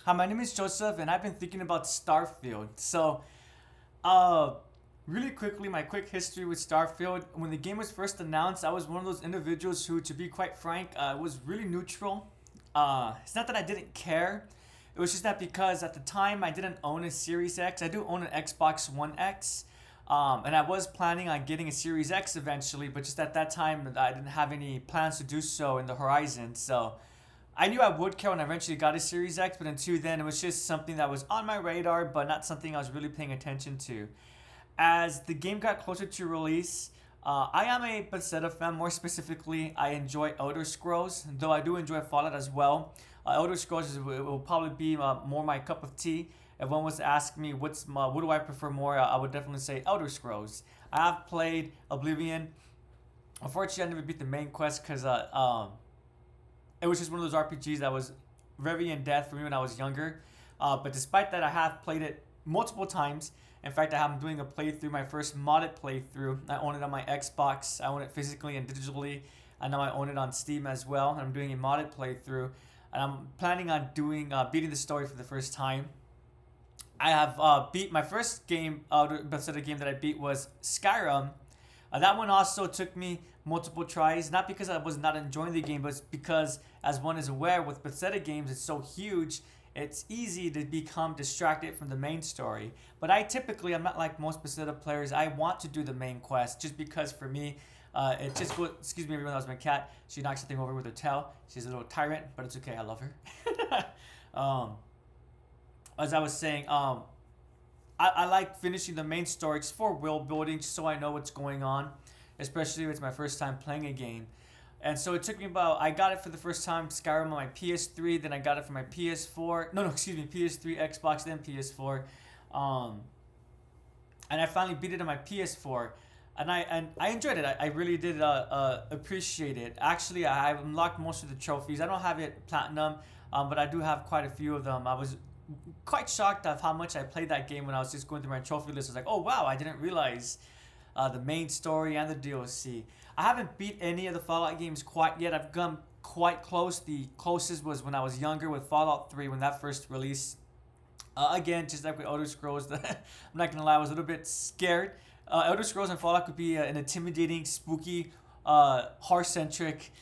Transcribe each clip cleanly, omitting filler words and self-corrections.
Hi, my name is Joseph, and I've been thinking about Starfield. Uh, really quickly, my quick history with Starfield. When the game was first announced, I was one of those individuals who, to be quite frank, was really neutral. It's not that I didn't care. It was just that because at the time I didn't own a Series X. I do own an Xbox One X. And I was planning on getting a Series X eventually, but just at that time I didn't have any plans to do so in the horizon. So I knew I would care when I eventually got a Series X, but until then, it was just something that was on my radar, but not something I was really paying attention to. As the game got closer to release, I am a Bethesda fan. More specifically, I enjoy Elder Scrolls, though I do enjoy Fallout as well. Elder Scrolls will probably be more my cup of tea. If one was to ask me what do I prefer more, I would definitely say Elder Scrolls. I have played Oblivion. Unfortunately, I never beat the main quest because it was just one of those RPGs that was very in depth for me when I was younger. But despite that, I have played it multiple times. In fact, I'm doing a playthrough, my first modded playthrough. I own it on my Xbox. I own it physically and digitally. I know I own it on Steam as well. And I'm doing a modded playthrough. And I'm planning on doing beating the story for the first time. I have beat my first game, Bethesda game that I beat was Skyrim. That one also took me multiple tries, not because I was not enjoying the game, but because, as one is aware, with Bethesda games, it's so huge, it's easy to become distracted from the main story. But I'm not like most Bethesda players. I want to do the main quest just because for me, it just goes. Excuse me, everyone. That was my cat. She knocks something over with her tail. She's a little tyrant, but it's okay. I love her. um, as I was saying, I like finishing the main story just for world building, just so I know what's going on, especially if it's my first time playing a game. And so it took me about, I got it for the first time, Skyrim on my PS3, then I got it for my PS4, no, excuse me, PS3, Xbox, then PS4. Um, and I finally beat it on my PS4. And I enjoyed it. I really did appreciate it. Actually, I have unlocked most of the trophies. I don't have it platinum, but I do have quite a few of them. I was quite shocked of how much I played that game when I was just going through my trophy list. I was like, oh wow, I didn't realize the main story and the DLC. I haven't beat any of the Fallout games quite yet. I've come quite close. The closest was when I was younger with Fallout 3 when that first released. Again, just like with Elder Scrolls, I'm not gonna lie, I was a little bit scared. Elder Scrolls and Fallout could be an intimidating, spooky, horror-centric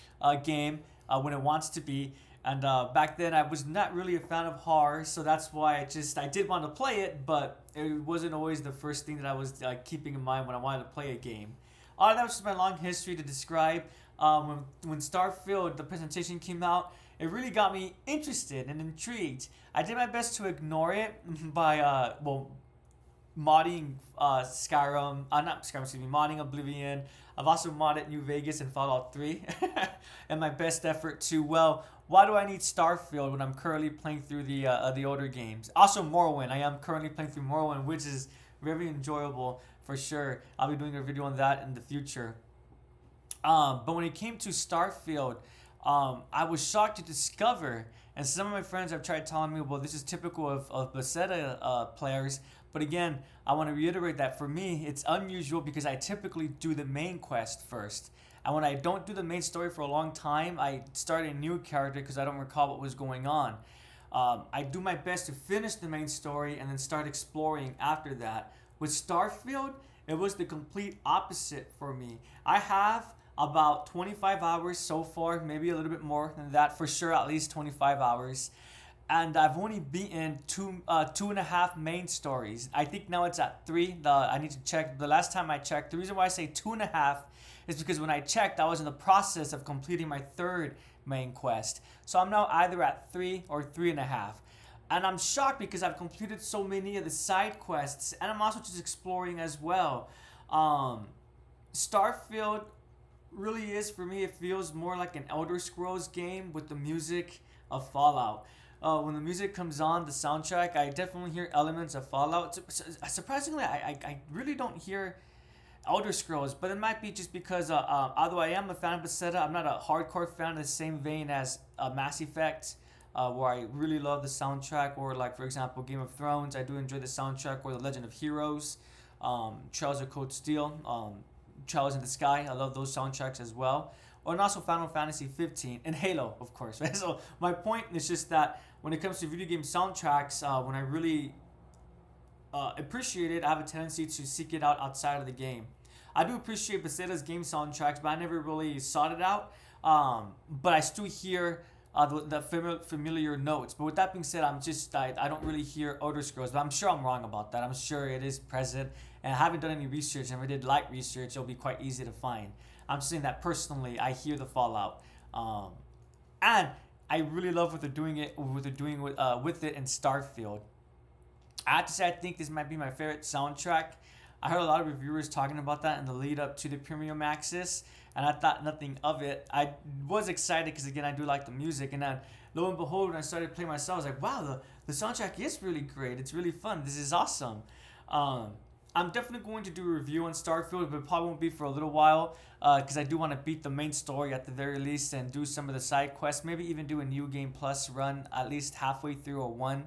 game when it wants to be. And back then, I was not really a fan of horror, so that's why I did want to play it, but it wasn't always the first thing that I was keeping in mind when I wanted to play a game. That was just my long history to describe. When Starfield, the presentation came out, it really got me interested and intrigued. I did my best to ignore it by, modding Skyrim, not Skyrim, excuse me, modding Oblivion. I've also modded New Vegas and Fallout 3. And my best effort to, well, why do I need Starfield when I'm currently playing through the older games? Also, Morrowind. I am currently playing through Morrowind, which is very enjoyable for sure. I'll be doing a video on that in the future. But when it came to Starfield, I was shocked to discover, and some of my friends have tried telling me, well, this is typical of Bethesda players. But again, I want to reiterate that for me, it's unusual because I typically do the main quest first. And when I don't do the main story for a long time, I start a new character because I don't recall what was going on. I do my best to finish the main story and then start exploring after that. With Starfield, it was the complete opposite for me. I have about 25 hours so far, maybe a little bit more than that, for sure, at least 25 hours. And I've only beaten two and a half main stories. I think now it's at three. I need to check. The last time I checked, the reason why I say two and a half is because when I checked, I was in the process of completing my third main quest. So I'm now either at three or three and a half. And I'm shocked because I've completed so many of the side quests, and I'm also just exploring as well. Starfield really is, for me, it feels more like an Elder Scrolls game with the music of Fallout. When the music comes on, the soundtrack, I definitely hear elements of Fallout. Surprisingly, I really don't hear Elder Scrolls, but it might be just because although I am a fan of Bethesda, I'm not a hardcore fan in the same vein as Mass Effect, where I really love the soundtrack, or like, for example, Game of Thrones. I do enjoy the soundtrack, or The Legend of Heroes, Trails of Cold Steel, Trails in the Sky. I love those soundtracks as well. and also Final Fantasy 15 and Halo, of course. Right? So my point is just that when it comes to video game soundtracks, when I really appreciate it, I have a tendency to seek it out outside of the game. I do appreciate Bethesda's game soundtracks, but I never really sought it out. But I still hear the familiar notes. But with that being said, I don't really hear Elder Scrolls, but I'm sure I'm wrong about that. I'm sure it is present, and I haven't done any research. And if I did light research, it'll be quite easy to find. I'm just saying that personally, I hear the Fallout, and I really love what they're doing with it in Starfield. I have to say, I think this might be my favorite soundtrack. I heard a lot of reviewers talking about that in the lead up to the Premium Access, and I thought nothing of it. I was excited because, again, I do like the music, and then lo and behold, when I started playing myself, I was like, wow, the soundtrack is really great. It's really fun. This is awesome. I'm definitely going to do a review on Starfield, but it probably won't be for a little while because I do want to beat the main story at the very least and do some of the side quests. Maybe even do a New Game Plus run at least halfway through or one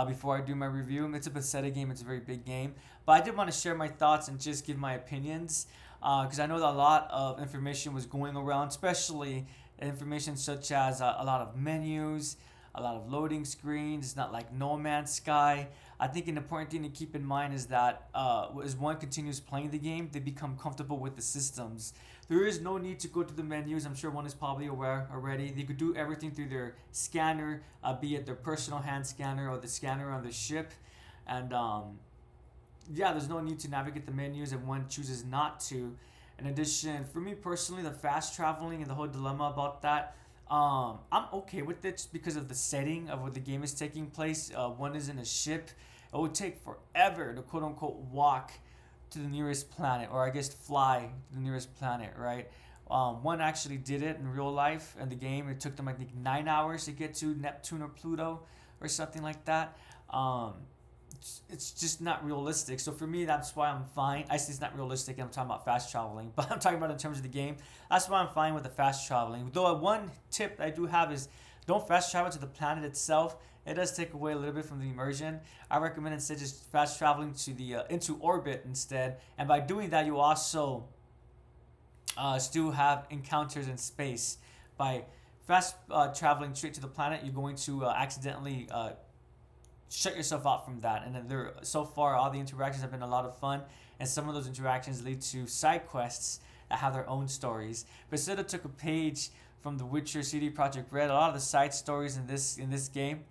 before I do my review. It's a Bethesda game. It's a very big game. But I did want to share my thoughts and just give my opinions because I know that a lot of information was going around, especially information such as a lot of menus, a lot of loading screens. It's not like No Man's Sky. I think an important thing to keep in mind is that as one continues playing the game, they become comfortable with the systems. There is no need to go to the menus. I'm sure one is probably aware already. They could do everything through their scanner, be it their personal hand scanner or the scanner on the ship. And yeah, there's no need to navigate the menus if one chooses not to. In addition, for me personally, the fast traveling and the whole dilemma about that, I'm okay with it just because of the setting of where the game is taking place. One is in a ship. It would take forever to quote unquote walk to the nearest planet, or I guess fly to the nearest planet, right? One actually did it in real life in the game. It took them, I think, 9 hours to get to Neptune or Pluto or something like that. It's just not realistic. So for me, that's why I'm fine. I say it's not realistic, and I'm talking about fast traveling, but I'm talking about in terms of the game. That's why I'm fine with the fast traveling. Though one tip I do have is don't fast travel to the planet itself. It does take away a little bit from the immersion. I recommend instead just fast traveling to the into orbit instead, and by doing that, you also still have encounters in space. By fast traveling straight to the planet, you're going to accidentally shut yourself out from that. And then so far, all the interactions have been a lot of fun, and some of those interactions lead to side quests that have their own stories. Bethesda took a page from The Witcher CD Projekt Red. A lot of the side stories in this game,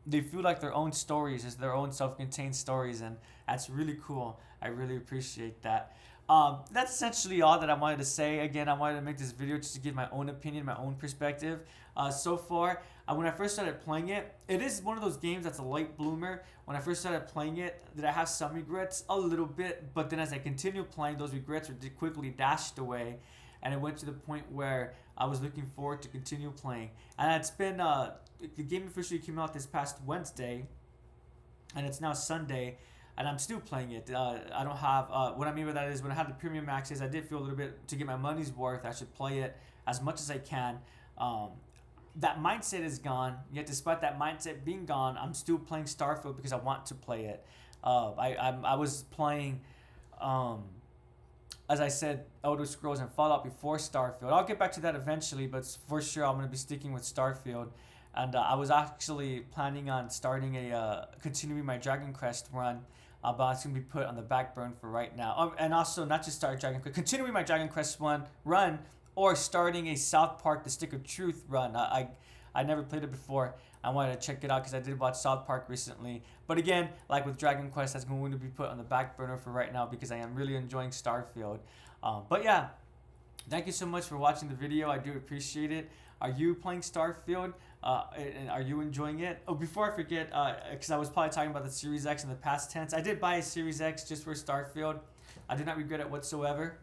they feel like their own stories, is their own self-contained stories, and that's really cool. I really appreciate that. That's essentially all that I wanted to say. Again, I wanted to make this video just to give my own opinion, my own perspective. So far, when I first started playing it, it is one of those games that's a late bloomer. When I first started playing it, did I have some regrets? A little bit, but then as I continued playing, those regrets were quickly dashed away, and it went to the point where I was looking forward to continue playing. And it's been, the game officially came out this past Wednesday, and it's now Sunday, and I'm still playing it. I don't have, what I mean by that is when I had the premium access, I did feel a little bit to get my money's worth. I should play it as much as I can. That mindset is gone, yet despite that mindset being gone, I'm still playing Starfield because I want to play it. I was playing, as I said, Elder Scrolls and Fallout before Starfield. I'll get back to that eventually, but for sure I'm going to be sticking with Starfield. And I was actually planning on starting continuing my Dragon Quest run, but it's going to be put on the back burner for right now. And also, not just start Dragon Quest, continuing my Dragon Quest run, or starting a South Park The Stick of Truth run. I never played it before. I wanted to check it out because I did watch South Park recently. But again, like with Dragon Quest, that's going to be put on the back burner for right now because I am really enjoying Starfield. But yeah, thank you so much for watching the video. I do appreciate it. Are you playing Starfield? And are you enjoying it? Oh, before I forget, because I was probably talking about the Series X in the past tense, I did buy a Series X just for Starfield. I do not regret it whatsoever.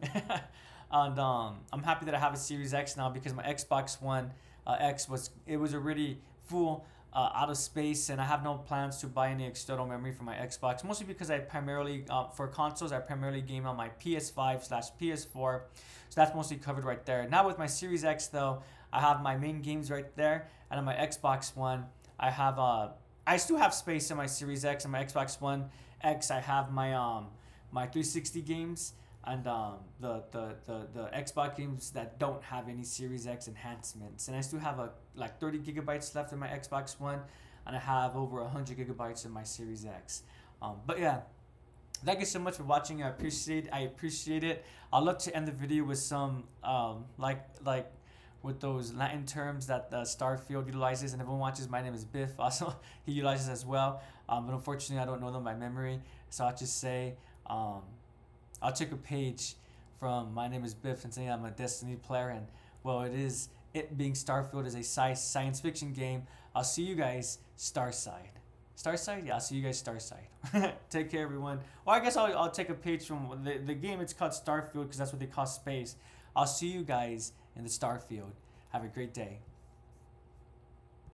And I'm happy that I have a Series X now because my Xbox One X was already full out of space, and I have no plans to buy any external memory for my Xbox, mostly because I primarily for consoles I primarily game on my PS5/PS4, so that's mostly covered right there. Now with my Series X though, I have my main games right there, and on my Xbox One I still have space in my Series X. And my Xbox One X I have my my 360 games. and the Xbox games that don't have any Series X enhancements. And I still have like 30 gigabytes left in my Xbox One, and I have over 100 gigabytes in my Series X. But yeah, thank you so much for watching. I appreciate it. I'd love to end the video with some like with those Latin terms that Starfield utilizes, and everyone watches. My name is Biff. Also, he utilizes as well. But unfortunately, I don't know them by memory, so I'll just say, I'll take a page from My Name is Biff and saying I'm a Destiny player, and well, it being Starfield is a science fiction game. I'll see you guys Starside. Starside? Yeah, I'll see you guys Starside. Take care, everyone. Or I guess I'll take a page from the game. It's called Starfield because that's what they call space. I'll see you guys in the Starfield. Have a great day.